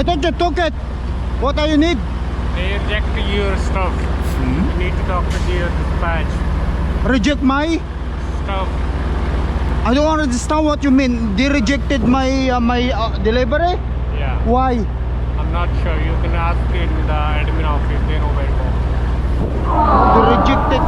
thought you took it. What do you need? They reject your stuff. You need to talk to your dispatch. Reject my? Stuff. I don't understand what you mean. They rejected my delivery? Yeah. Why? I'm not sure. You can ask in the admin office. They know where to go. They rejected.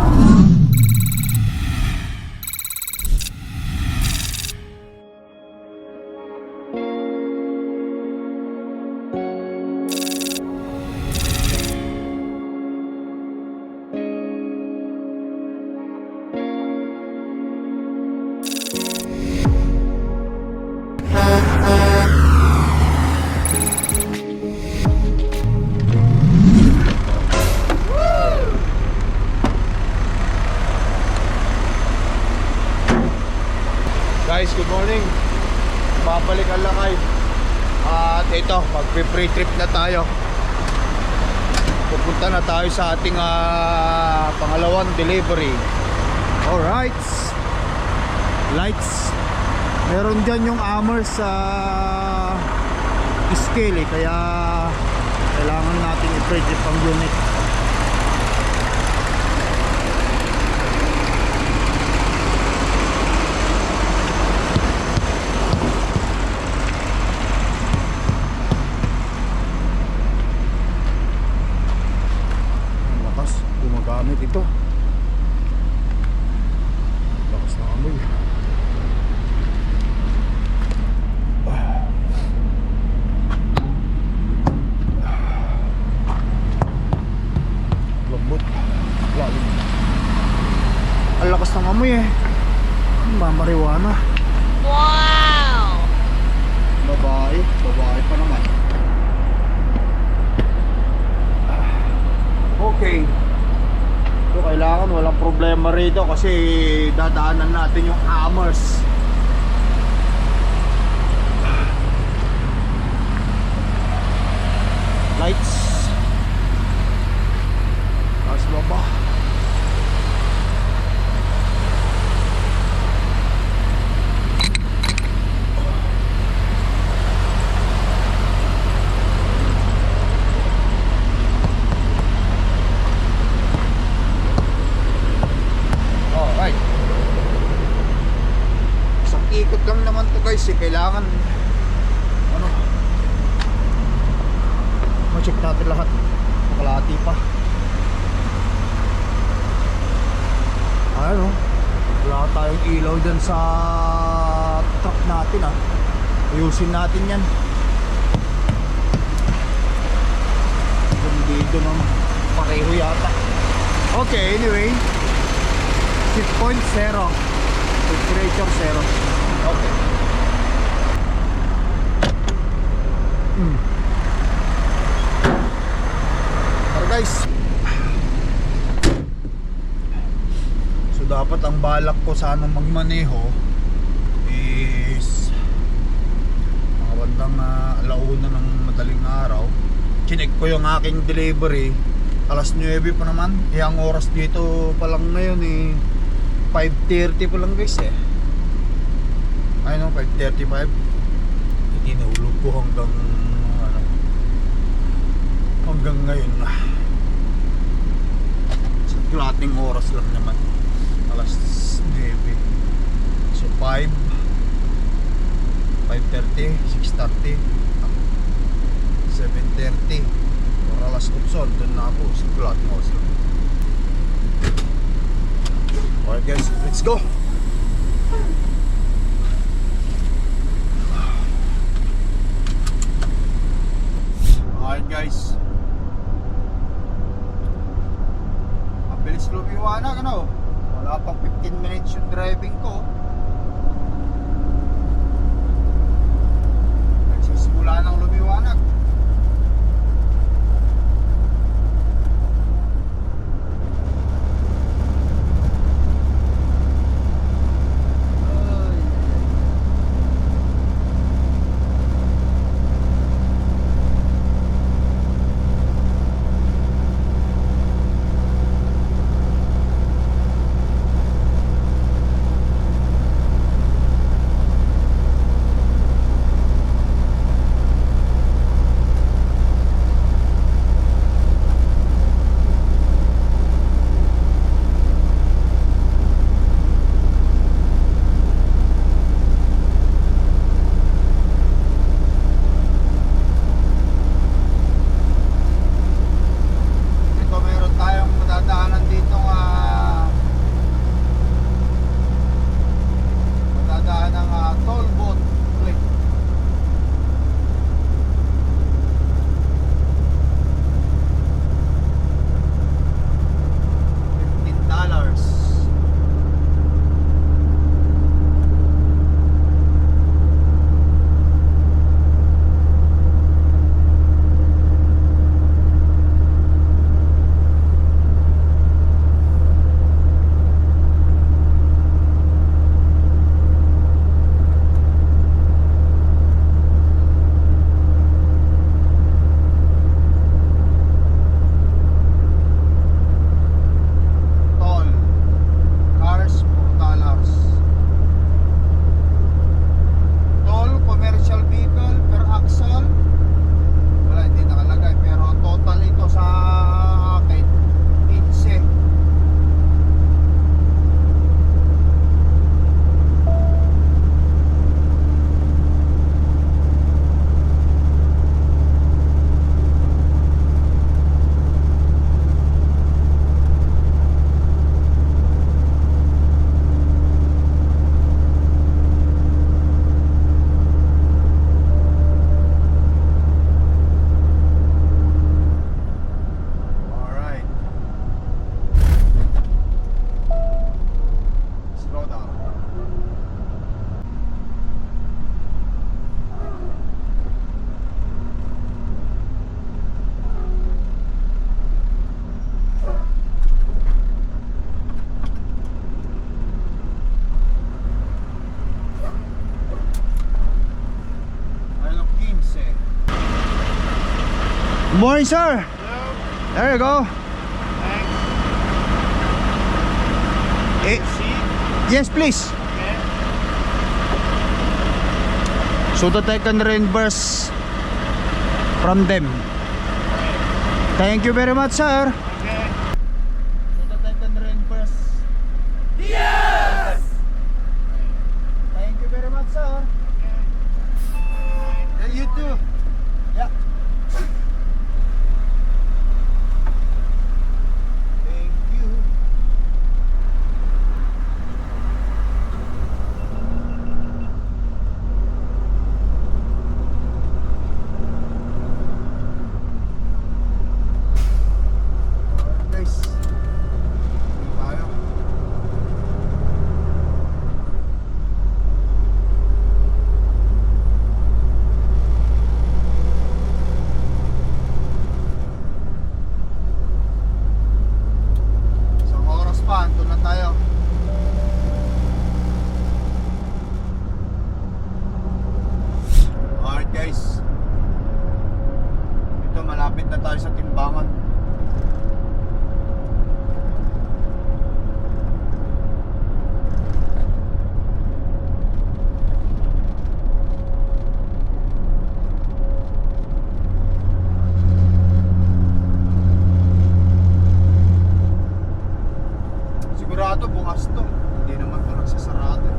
Guys, good morning. Babalik ang lakay. At ito, magpe-free trip na tayo. Pupunta na tayo sa ating pangalawang delivery. Alright. Lights. Meron dyan yung armor sa scale kaya kailangan natin i-free trip ang unit. Gumagamit ito. Lakas na amoy. Lambot. Lalim. Ang lakas ng amoy eh. Mamariwana. Wow! Babae pa naman. Okay. So kailangan walang problema rito kasi dadaanan natin yung hammers. Lights. Taas baba. Ikot lang naman to guys eh. Kailangan ano, ma-check natin lahat. Makalahati pa. Ano, wala tayong ilaw dyan sa truck natin ah. Ayusin natin yan. Dito ng pareho yata. Okay, anyway, 6.0 temperature 0. Okay. Pero guys, so dapat ang balak ko sana magmaneho is mga bandang alauna ng madaling araw. Chinek ko yung aking delivery, alas 9 pa naman. Ang oras dito pa lang ngayon eh 5:30 pa lang guys eh. Ayun, 5:35. Tinulog ko hanggang hanggang ngayon na. Sa klating oras lang naman, alas 9. So 5, 5:30, 6:30, 7:30 or alas 8 doon na ako sa klating oras lang. Alright guys, let's go. Alright guys, mabilis lumiwanag ano. Wala pang 15 minutes yung driving ko. Nagsisimula ng lumiwanag. Morning, sir. There you go. Eh, yes, please. So that I can reimburse from them. Thank you very much, sir. So that I can reimburse. Yes! Thank you very much, sir. And you too. Yeah. Thank you. Guys, hindi tayo. Isang oras pa, andun na tayo. Alright guys, ito malapit na tayo sa timbangan. Sigurado bukas to. Hindi naman to nagsasarado.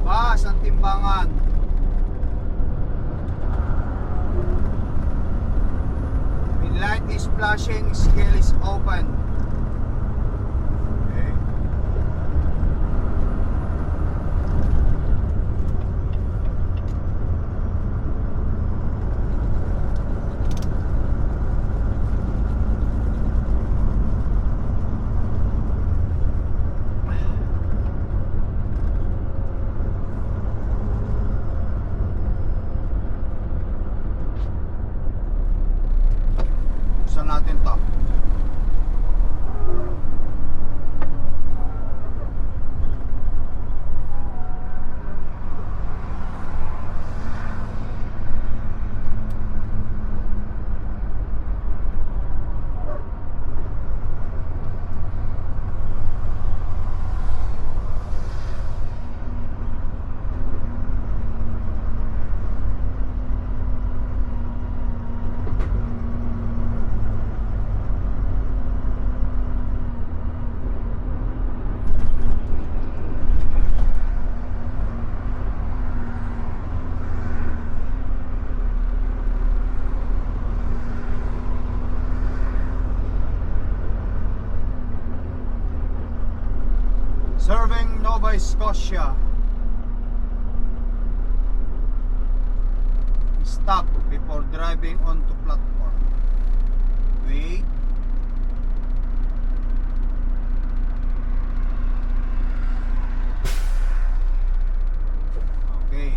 Bas ang timbangan. When light is flashing, scale is open. Okay. Buksan natin to. Serving Nova Scotia. Stop before driving onto platform. Wait. Okay.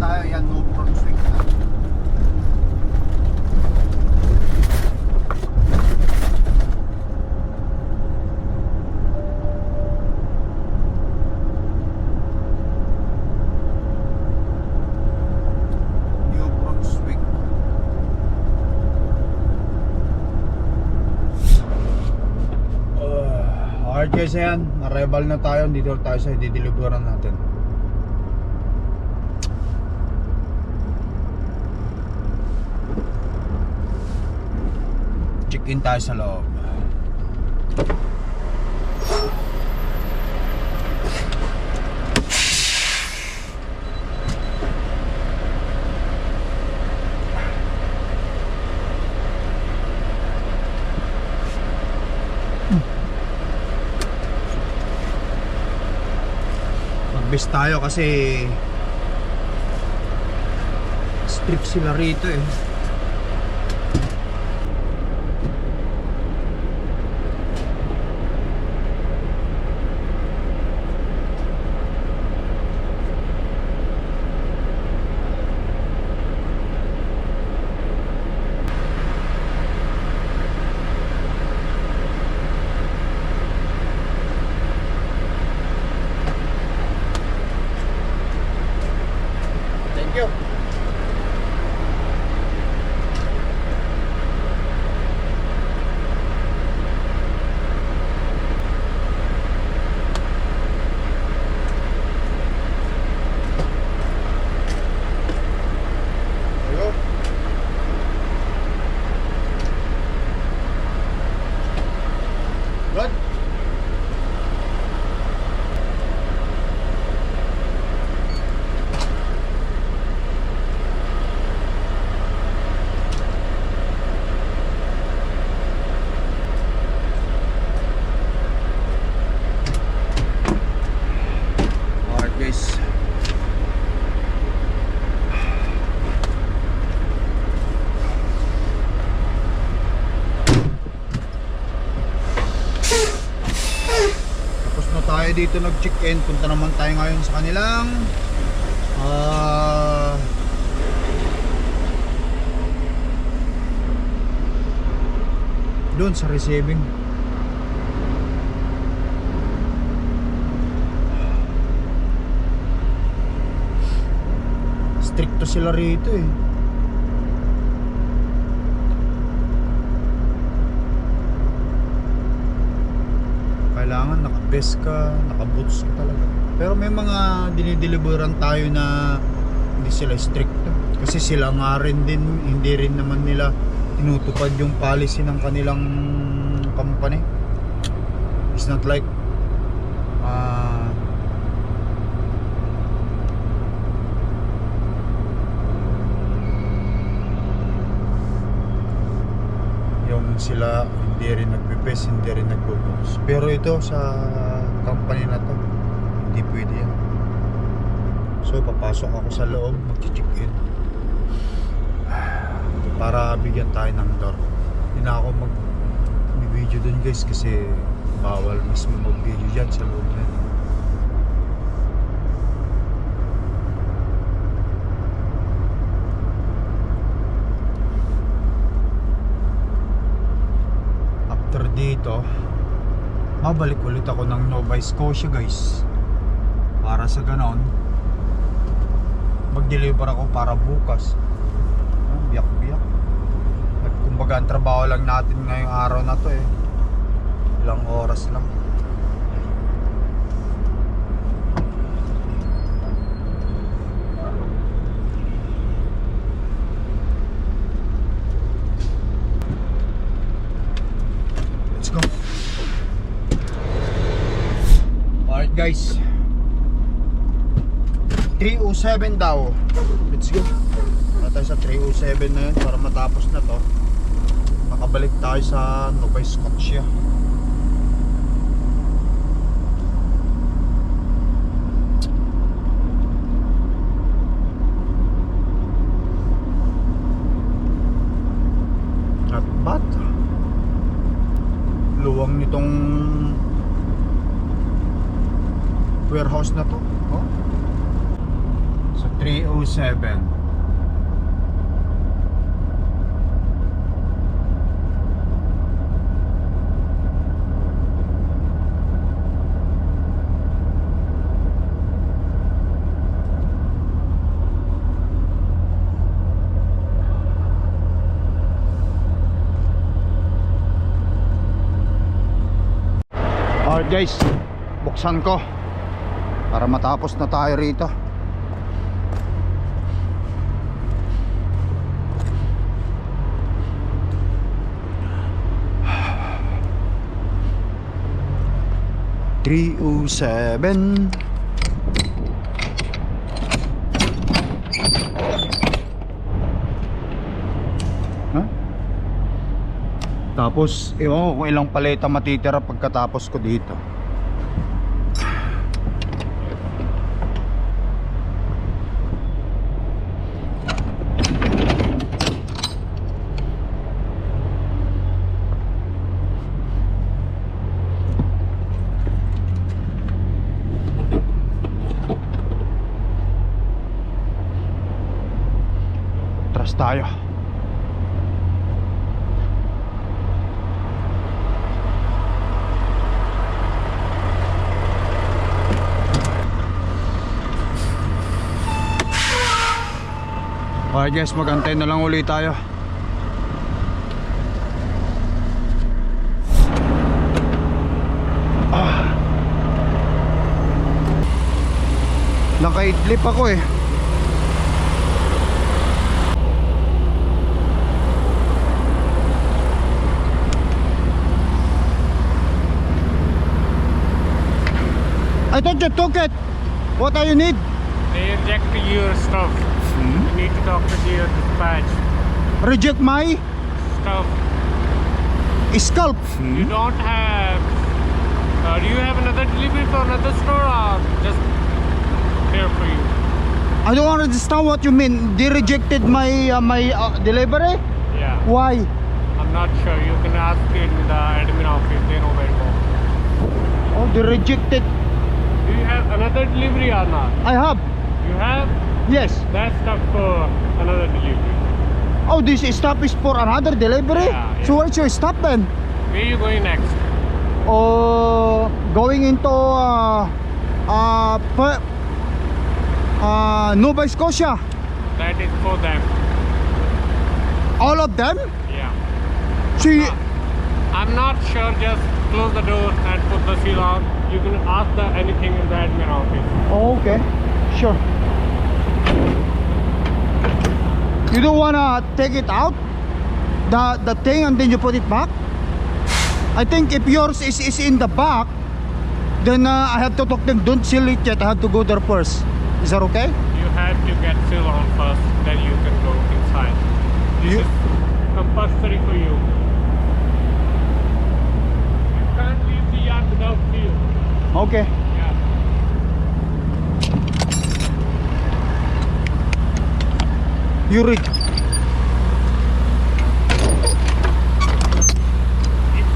tayo, yan, Newport Street na. New Brunswick. Alright guys, ayan, arrival na tayo, dito tayo sa dideliveran natin. Check-in tayo sa loob. Magbis tayo kasi strict sila rito eh. Thank you. Ayo. Good. Alright guys. Tapos na tayo dito nag-check-in. Punta naman tayo ngayon sa kanilang doon sa receiving. Stricto sila rito eh. Kailangan naka-vest ka, naka-boots ka talaga. Pero may mga dinideliveran tayo na hindi sila stricto. Kasi sila nga rin din, hindi rin naman nila tinutupad yung policy ng kanilang company. It's not like yung sila hindi rin nagbe-best, hindi rin nagbo-books. Pero ito sa company na to, hindi pwede yan. So papasok ako sa loob, mag-check-in para bigyan tayo ng door. Hindi na ako mag-video dun guys kasi bawal mismo mag-video dyan sa loob na. After dito, mabalik ulit ako ng Nova Scotia guys. Para sa ganon, mag-deliver ako para bukas. Biyak-biyak. At kumbaga ang trabaho lang natin ngayong araw na to eh. Ilang oras lang. Let's go. Alright guys, 307 daw. Let's go. Para tayo sa 307 na yun para matapos na to. Makabalik tayo sa Nova Scotia. Not bad. Luwang nitong warehouse na to. Oh. So 307 307. Alright guys, buksan ko para matapos na tayo rito. (307) Huh? Tapos, ewan ko kung ilang paleta matitira pagkatapos ko dito. Atras tayo. Okay guys, mag-antay na lang ulit tayo. Nakaidlip ako eh. I thought you took it. What do you need? They reject your stuff. You need to talk to your dispatch. Reject my Stuff. scalp. You don't have. Do you have another delivery for another store or just here for you? I don't understand what you mean. They rejected my delivery. Yeah. Why? I'm not sure. You can ask in the admin office. They know where to go. Oh, they rejected. Do you have another delivery or not? I have. You have? Yes. That's stuff for another delivery. Oh, this stop is for another delivery. Yeah, yeah. So where's your stop then? Where are you going next? Going into Nova Scotia. That is for them. All of them? Yeah. See, I'm not sure. Just close the door and put the seal on. You can ask the anything in the admin office. oh, okay, sure. You don't wanna take it out, the thing, and then you put it back? I think if yours is in the back, then I have to talk to them. Don't seal it yet. I have to go there first. Is that okay? You have to get seal on first, then you can go inside. This You- is compulsory for you. You can't leave the yard without seal. Okay. Yeah. You read. If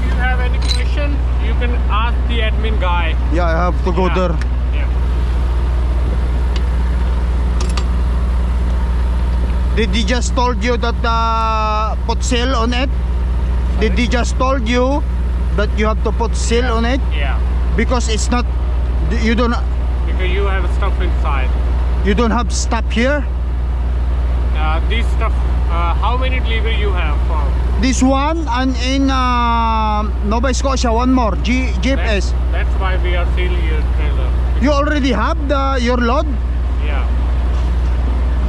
you have any question, you can ask the admin guy. Yeah, I have to go Yeah. there. Yeah. Did he just told you that put seal on it? Did he just told you that you have to put seal on it? Yeah. Because it's not, you don't Because you have stuff inside. have stop here. This stuff. How many delivery you have for? This one, and in Nova Scotia one more GPS. That's why we are sealing your trailer. You already have your load. Yeah.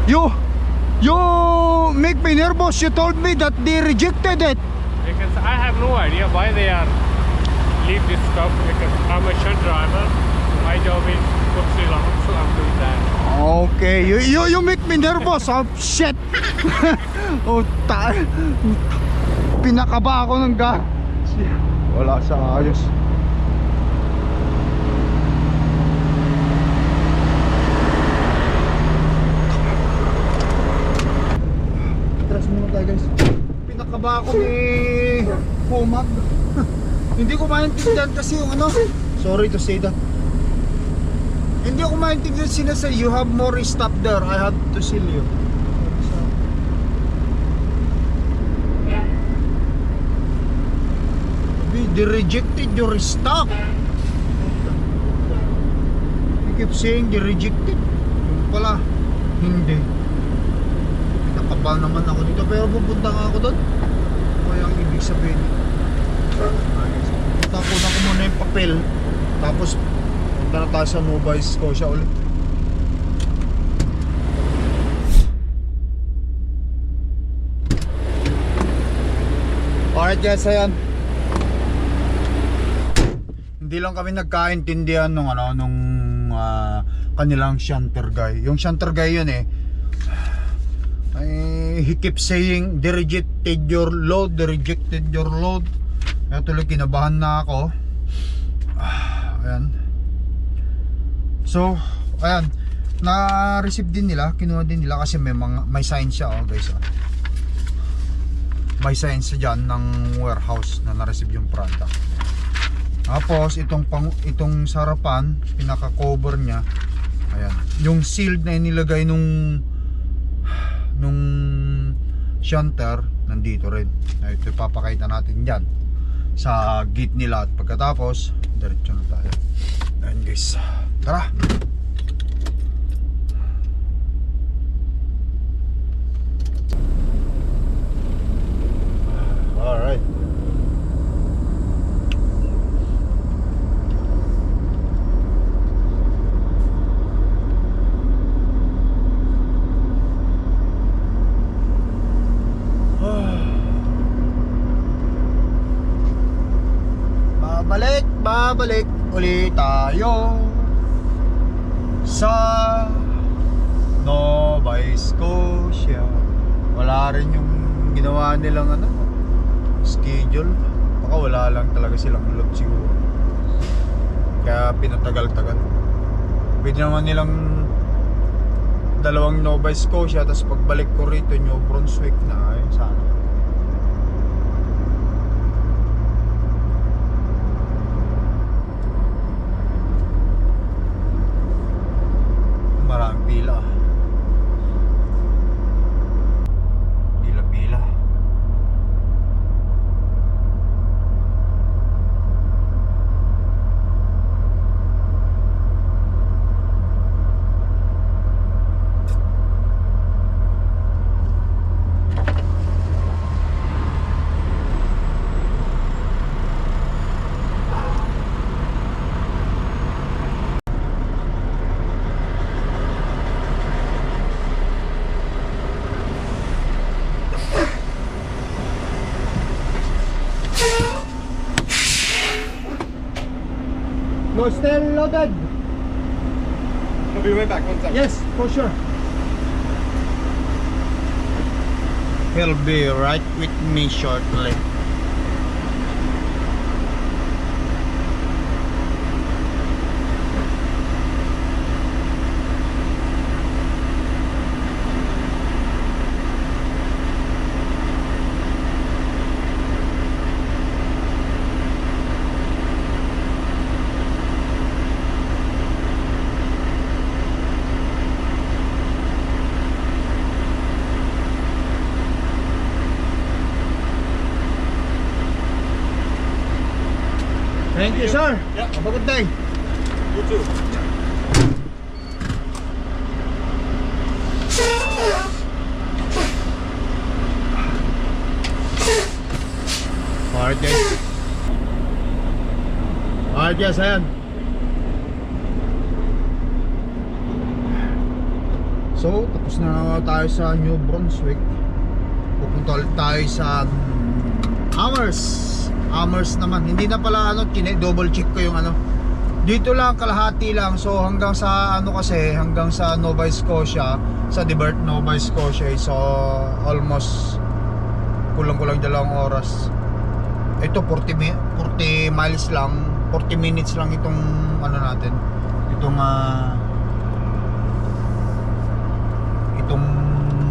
You make me nervous. You told me that they rejected it. Because I have no idea why they are leave this stuff, because I'm a shunt driver. My job is put seal on, so I'm doing that. Okay, you make me nervous. Oh shit. Oh pinakaba ako ng wala sa ayos. Atras muna tayo guys. Pinakaba ako ni Pumag. Hindi ko maintindihan kasi yung ano. Sorry to say that. Hindi ako maintindihan sinasay, you have more stop there, I have to seal you. They rejected your stock. You keep saying they rejected. Yung pala, hindi. Nakabal naman ako dito, pero pupunta nga ako doon. Kaya ang ibig sabihin. Tapos ako muna yung papel. Tapos punta na tayo sa Nova Scotia ulit. Alright guys, ayan. Hindi lang kami nagkaintindihan nung kanilang shunter guy. Yung shunter guy yun he keeps saying they rejected your load, they rejected your load. Kaya tuloy kinabahan na ako. Ayan. So, ayan, na-receive din nila, kinuha din nila kasi may sign siya guys. May sign siya dyan ng warehouse na na-receive yung product. Tapos itong sarapan, pinaka-cover niya. Ayan. Yung sealed na inilagay nung shunter nandito rin. Ito ipapakita natin diyan sa gate nila at pagkatapos diretso na tayo. Ayan guys. Tara. All right. Babalik ulit tayo sa Nova Scotia. Wala rin yung ginawa nilang schedule. Baka wala lang talaga silang load siguro. Kaya pinatagal-tagal. Pwede naman nilang dalawang Nova Scotia, tapos pagbalik ko rito New Brunswick na sana. Maraming pila. Pila-pila. No, still loaded. I'll be right back, 1 second. Yes, for sure. He'll be right with me shortly. Thank you, sir. Yeah. Have a good day. You too. Alright guys. Alright guys, ayan. So, tapos na tayo sa New Brunswick. Pupunta ulit tayo sa Amherst naman. Hindi na pala double check ko yung dito lang kalahati lang. So hanggang sa hanggang sa Nova Scotia, sa Debert, Nova Scotia, so almost kulang-kulang 2 oras. Ito 40 miles lang, 40 minutes lang itong natin. Itong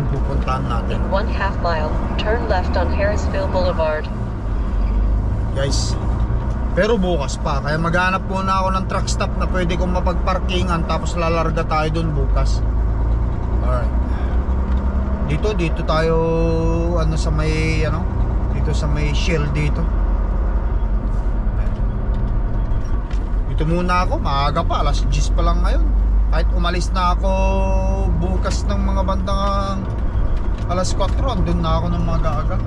pupuntahan natin. In 1/2 mile, turn left on Harrisville Boulevard. Guys, Pero bukas pa, kaya maghanap muna ako ng truck stop na pwede kong mapagparkingan, tapos lalarga tayo dun bukas. Alright. Dito tayo sa may dito sa may Shell dito. Dito muna ako, maaga pa, alas 10 pa lang ngayon. Kahit umalis na ako bukas ng mga bandang alas 4, andun na ako ng maaga.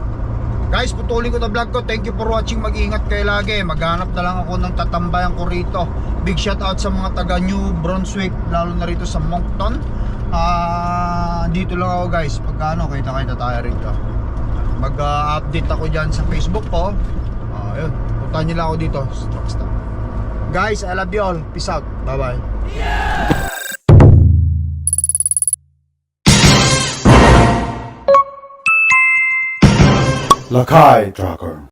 Guys, putulin ko na vlog ko. Thank you for watching. Mag-ingat kayo lagi. Maghanap na lang ako ng tatambayan ko rito. Big shout out sa mga taga New Brunswick, lalo na rito sa Moncton. Dito lang ako guys. Pagkano, kita tayo rito. Mag-update ako dyan sa Facebook ko. Ayun, puntahan nyo lang ako dito sa truck stop. Guys, I love you all. Peace out. Bye bye. Lakai Tracker.